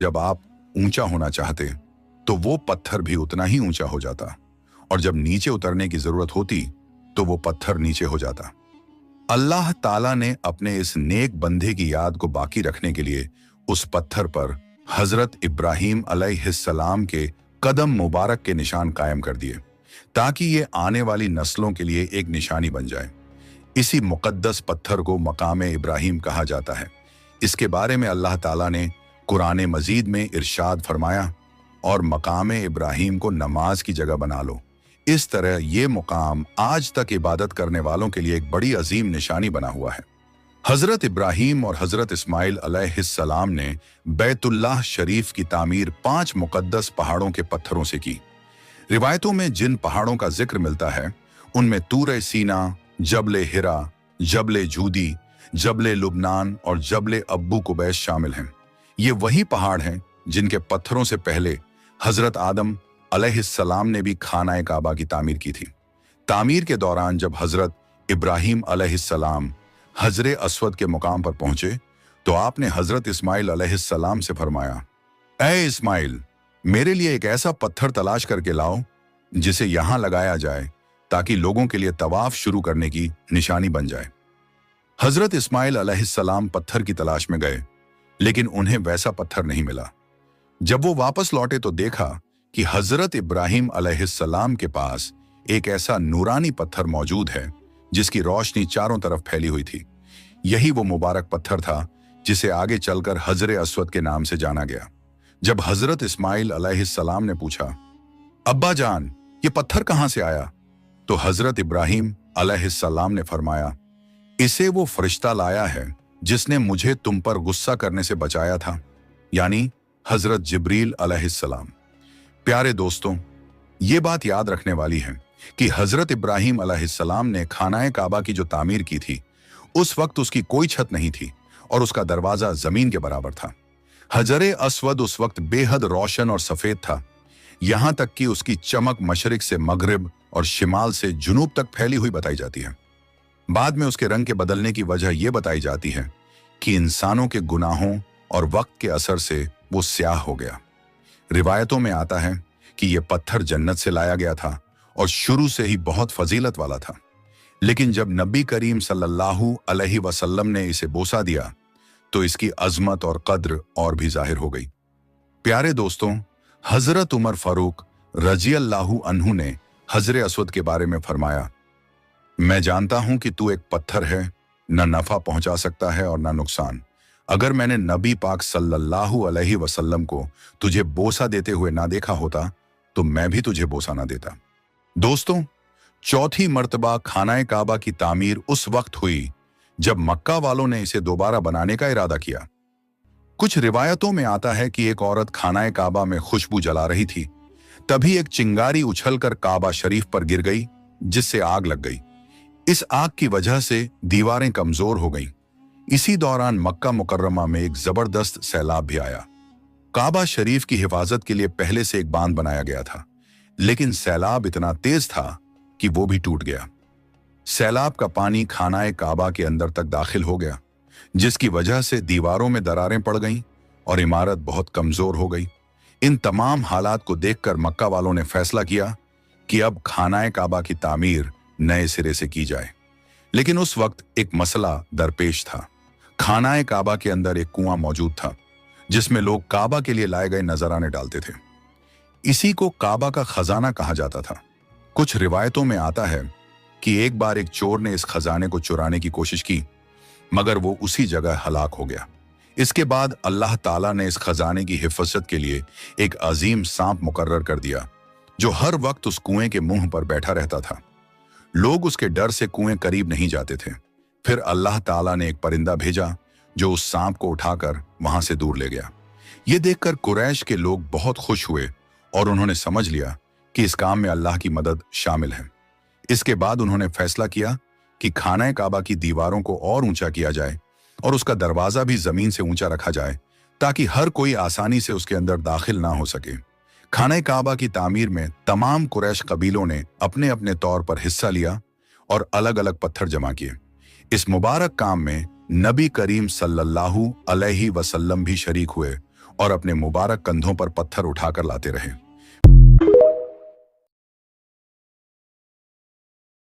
जब आप ऊंचा होना चाहते तो वो पत्थर भी उतना ही ऊंचा हो जाता, और जब नीचे उतरने की जरूरत होती तो वो पत्थर नीचे हो जाता। अल्लाह ताला ने अपने इस नेक बंदे की याद को बाकी रखने के लिए उस पत्थर पर हजरत इब्राहीम अलैहिस्सलाम के कदम मुबारक के निशान कायम कर दिए, ताकि ये आने वाली नस्लों के लिए एक निशानी बन जाए। इसी मुकद्दस पत्थर को मकाम इब्राहीम कहा जाता है। इसके बारे में अल्लाह ताला ने कुरान मजीद में इरशाद फरमाया, और मकाम इब्राहीम को नमाज की जगह बना लो। इस तरह ये मुकाम आज तक इबादत करने वालों के लिए एक बड़ी अजीम निशानी बना हुआ है। हजरत इब्राहीम और हजरत इस्माइल अलैहिस्सलाम ने बैतुल्लाह शरीफ की तामीर 5 मुकद्दस पहाड़ों के पत्थरों से की। रिवायतों में जिन पहाड़ों का जिक्र मिलता है उनमें तूर सीना, जबले हिरा, जबले जूदी, जबले लुबनान और जबले अब्बू कुबैस शामिल हैं। ये वही पहाड़ हैं जिनके पत्थरों से पहले हजरत आदम अलैहिस्सलाम ने भी खाना काबा की तामीर की थी। तामीर के दौरान जब हजरत इब्राहीम अलैहिस्सलाम हजरे अस्वद के मुकाम पर पहुंचे तो आपने हजरत इस्माइल अलैहिस्सलाम से फरमाया, ऐ इस्माइल, मेरे लिए एक ऐसा पत्थर तलाश करके लाओ जिसे यहां लगाया जाए, ताकि लोगों के लिए तवाफ शुरू करने की निशानी बन जाए। हजरत इस्माइल अलैहिस्सलाम पत्थर की तलाश में गए, लेकिन उन्हें वैसा पत्थर नहीं मिला। जब वो वापस लौटे तो देखा कि हजरत इब्राहीम अलैहिस्सलाम के पास एक ऐसा नूरानी पत्थर मौजूद है जिसकी रोशनी चारों तरफ फैली हुई थी। यही वो मुबारक पत्थर था जिसे आगे चलकर हजरे अस्वद के नाम से जाना गया। जब हजरत इस्माइल अलैहिस्सलाम ने पूछा, अब्बा जान, ये पत्थर कहां से आया? तो हजरत इब्राहीम अलैहिस्सलाम ने फरमाया, इसे वो फरिश्ता लाया है जिसने मुझे तुम पर गुस्सा करने से बचाया था, यानी हजरत जिब्रील अलैहिस्सलाम। प्यारे दोस्तों, ये बात याद रखने वाली है कि हजरत इब्राहीम अलैहिस्सलाम ने खानाए काबा की जो तामीर की थी, उस वक्त उसकी कोई छत नहीं थी और उसका दरवाजा जमीन के बराबर था। हजरे अस्वद उस वक्त बेहद रोशन और सफेद था, यहां तक कि उसकी चमक मशरिक से मगरिब और शिमाल से जुनूब तक फैली हुई बताई जाती है। बाद में उसके रंग के बदलने की वजह यह बताई जाती है कि इंसानों के गुनाहों और वक्त के असर से वो स्याह हो गया। रिवायतों में आता है कि यह पत्थर जन्नत से लाया गया था और शुरू से ही बहुत फजीलत वाला था, लेकिन जब नबी करीम सल्लल्लाहु अलैहि वसल्लम ने इसे बोसा दिया तो इसकी अजमत और कद्र और भी जाहिर हो गई। प्यारे दोस्तों, हजरत उमर फारूक रजी अल्लाहु अन्हु ने हजरे अस्वद के बारे में फरमाया, मैं जानता हूं कि तू एक पत्थर है, न नफा पहुंचा सकता है और न नुकसान। अगर मैंने नबी पाक सल्लल्लाहु अलैहि वसल्लम को तुझे बोसा देते हुए ना देखा होता तो मैं भी तुझे बोसा ना देता। दोस्तों, चौथी मर्तबा खानाए काबा की तामीर उस वक्त हुई जब मक्का वालों ने इसे दोबारा बनाने का इरादा किया। कुछ रिवायतों में आता है कि एक औरत खानाए काबा में खुशबू जला रही थी, तभी एक चिंगारी उछलकर काबा शरीफ पर गिर गई, जिससे आग लग गई। इस आग की वजह से दीवारें कमजोर हो गईं। इसी दौरान मक्का मुकर्रमा में एक जबरदस्त सैलाब भी आया। काबा शरीफ की हिफाजत के लिए पहले से एक बांध बनाया गया था, लेकिन सैलाब इतना तेज था कि वो भी टूट गया। सैलाब का पानी खानाए काबा के अंदर तक दाखिल हो गया, जिसकी वजह से दीवारों में दरारें पड़ गईं और इमारत बहुत कमजोर हो गई। इन तमाम हालात को देखकर मक्का वालों ने फैसला किया कि अब खानाए काबा की तामीर नए सिरे से की जाए। लेकिन उस वक्त एक मसला दरपेश था। खानाए काबा के अंदर एक कुआं मौजूद था जिसमें लोग काबा के लिए लाए गए नजराने डालते थे। इसी को काबा का खजाना कहा जाता था। कुछ रिवायतों में आता है कि एक बार एक चोर ने इस खजाने को चुराने की कोशिश की, मगर वो उसी जगह हलाक हो गया। इसके बाद अल्लाह ताला ने इस खजाने की हिफाजत के लिए एक अजीम सांप मुकर्रर कर दिया, जो हर वक्त उस कुएं के मुंह पर बैठा रहता था। लोग उसके डर से कुएं करीब नहीं जाते थे। फिर अल्लाह ताला ने एक परिंदा भेजा जो उस सांप को उठाकर वहां से दूर ले गया। ये देखकर कुरैश के लोग बहुत खुश हुए और उन्होंने समझ लिया कि इस काम में अल्लाह की मदद शामिल है। इसके बाद उन्होंने फैसला किया कि खानाए काबा की दीवारों को और ऊंचा किया जाए और उसका दरवाजा भी जमीन से ऊंचा रखा जाए, ताकि हर कोई आसानी से उसके अंदर दाखिल ना हो सके। खानाए काबा की तामीर में तमाम कुरैश कबीलों ने अपने अपने तौर पर हिस्सा लिया और अलग अलग पत्थर जमा किए। इस मुबारक काम में नबी करीम सल्लल्लाहु अलैहि वसल्लम भी शरीक हुए और अपने मुबारक कंधों पर पत्थर उठाकर लाते रहे।